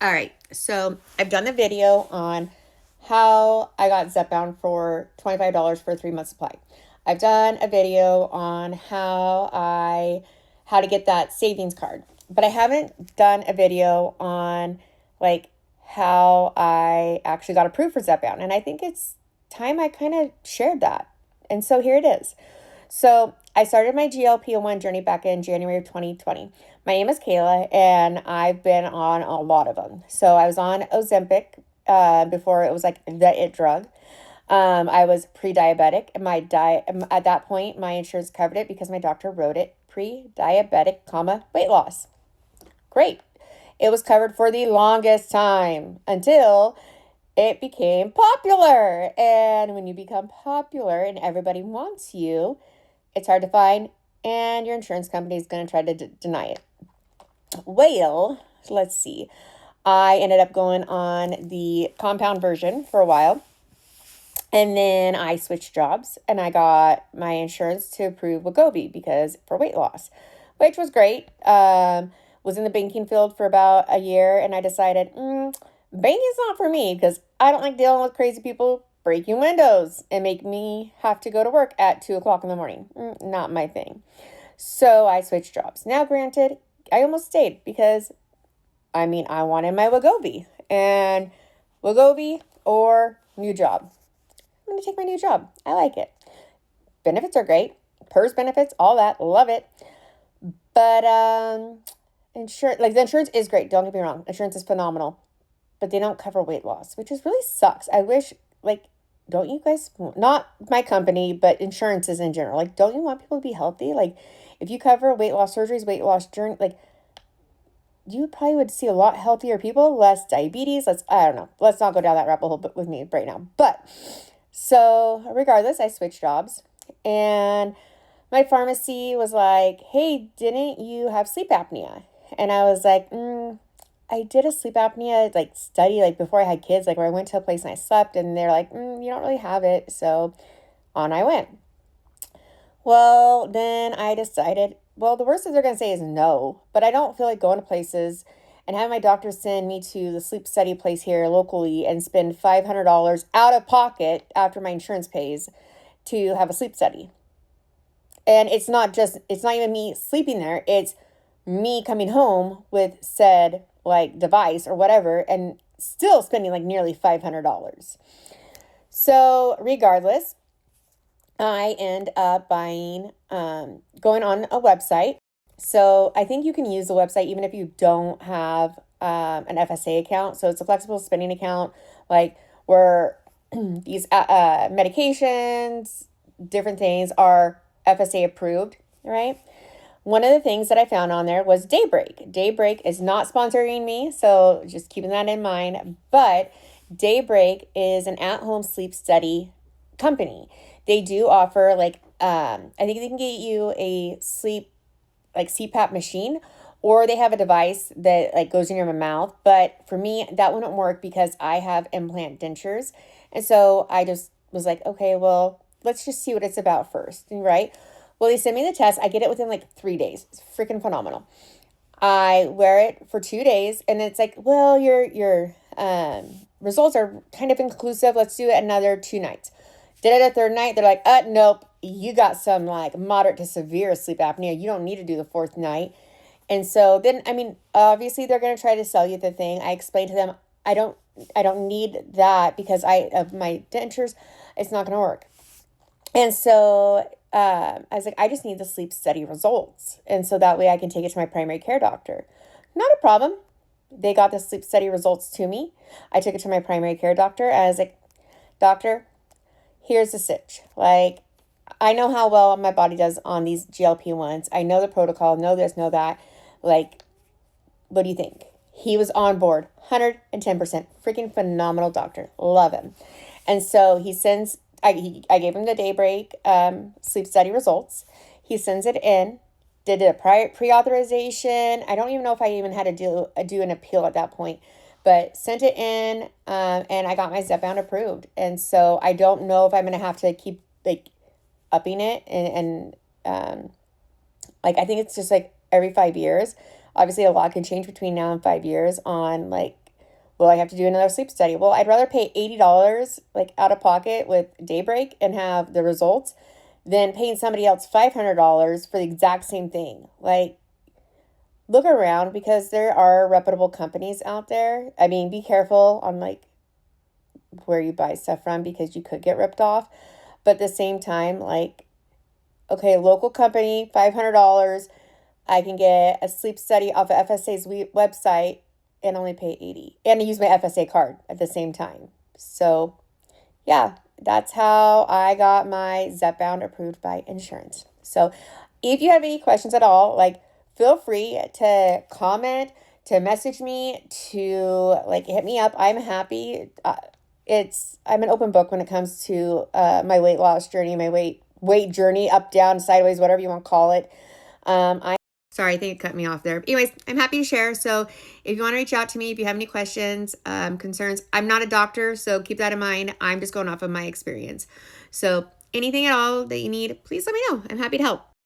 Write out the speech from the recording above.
All right, so I've done the video on how I got Zepbound for $25 for a 3 month supply. I've done a video on how to get that savings card, but I haven't done a video on like how I actually got approved for Zepbound, and I think it's time I kind of shared that. And so here it is. So I started my GLP-1 journey back in January of 2020. My name is Kayla, and I've been on a lot of them. So I was on Ozempic before it was like the it drug. I was pre-diabetic, and my diet at that point, my insurance covered it because my doctor wrote it pre-diabetic, comma weight loss. Great. It was covered for the longest time until it became popular. And when you become popular and everybody wants you, it's hard to find, and your insurance company is going to try to deny it. Well, let's see. I ended up going on the compound version for a while, and then I switched jobs, and I got my insurance to approve Wegovy because for weight loss, which was great. Was in the banking field for about a year, and I decided, banking's not for me because I don't like dealing with crazy people breaking windows and make me have to go to work at 2 o'clock in the morning. Not my thing. So I switched jobs. Now, granted, I almost stayed because I wanted my Wegovy, and Wegovy or new job. I'm going to take my new job. I like it. Benefits are great. PERS benefits, all that. Love it. But the insurance is great. Don't get me wrong. Insurance is phenomenal. But they don't cover weight loss, which is really sucks. I wish, don't you guys, not my company, but insurances in general, don't you want people to be healthy? If you cover weight loss surgeries, weight loss journey, you probably would see a lot healthier people, less diabetes. I don't know. Let's not go down that rabbit hole with me right now. But, so regardless, I switched jobs, and my pharmacy was like, hey, didn't you have sleep apnea? And I was like, I did a sleep apnea study before I had kids, where I went to a place and I slept, and they're like, you don't really have it. So on I went. Well, then I decided, well, the worst that they're going to say is no, but I don't feel like going to places and having my doctor send me to the sleep study place here locally and spend $500 out of pocket after my insurance pays to have a sleep study. And it's not even me sleeping there. It's me coming home with said device or whatever and still spending nearly $500. So regardless, I end up going on a website. So I think you can use the website even if you don't have an FSA account. So it's a flexible spending account, where these medications, different things are FSA approved, right? One of the things that I found on there was Daybreak. Daybreak is not sponsoring me, so just keeping that in mind. But Daybreak is an at-home sleep study company. They do offer I think they can get you a sleep CPAP machine, or they have a device that goes in your mouth. But for me, that wouldn't work because I have implant dentures, and so I just was like, okay, well, let's just see what it's about first, right? Well, they sent me the test. I get it within 3 days. It's freaking phenomenal. I wear it for 2 days, and it's well, your results are kind of inconclusive. Let's do it another 2 nights. Did it a third night. They're like, nope, you got some moderate to severe sleep apnea. You don't need to do the fourth night. And so then, obviously they're going to try to sell you the thing. I explained to them, I don't need that because of my dentures. It's not going to work. And so I was like, I just need the sleep study results. And so that way I can take it to my primary care doctor. Not a problem. They got the sleep study results to me. I took it to my primary care doctor. I was like, doctor, here's the sitch. I know how well my body does on these GLP-1s. I know the protocol, know this, know that. What do you think? He was on board, 110%. Freaking phenomenal doctor. Love him. And so I gave him the Daybreak sleep study results. He sends it in, did a pre-authorization. I don't even know if I even had to do an appeal at that point, but sent it in, and I got my Zepbound approved. And so I don't know if I'm going to have to keep upping it. And I think it's just every 5 years. Obviously, a lot can change between now and 5 years on Will I have to do another sleep study? Well, I'd rather pay $80 like out of pocket with Daybreak and have the results than paying somebody else $500 for the exact same thing. Like, look around, because there are reputable companies out there. I mean, be careful on like where you buy stuff from, because you could get ripped off. But at the same time, like, okay, local company, $500. I can get a sleep study off of FSA's website and only pay $80, and use my FSA card at the same time. So yeah, that's how I got my Zepbound approved by insurance. So if you have any questions at all, like, feel free to comment, to message me, to like hit me up. I'm happy. I'm an open book when it comes to my weight loss journey, my weight journey, up, down, sideways, whatever you want to call it. Sorry, I think it cut me off there. Anyways, I'm happy to share. So if you want to reach out to me, if you have any questions, concerns, I'm not a doctor, so keep that in mind. I'm just going off of my experience. So anything at all that you need, please let me know. I'm happy to help.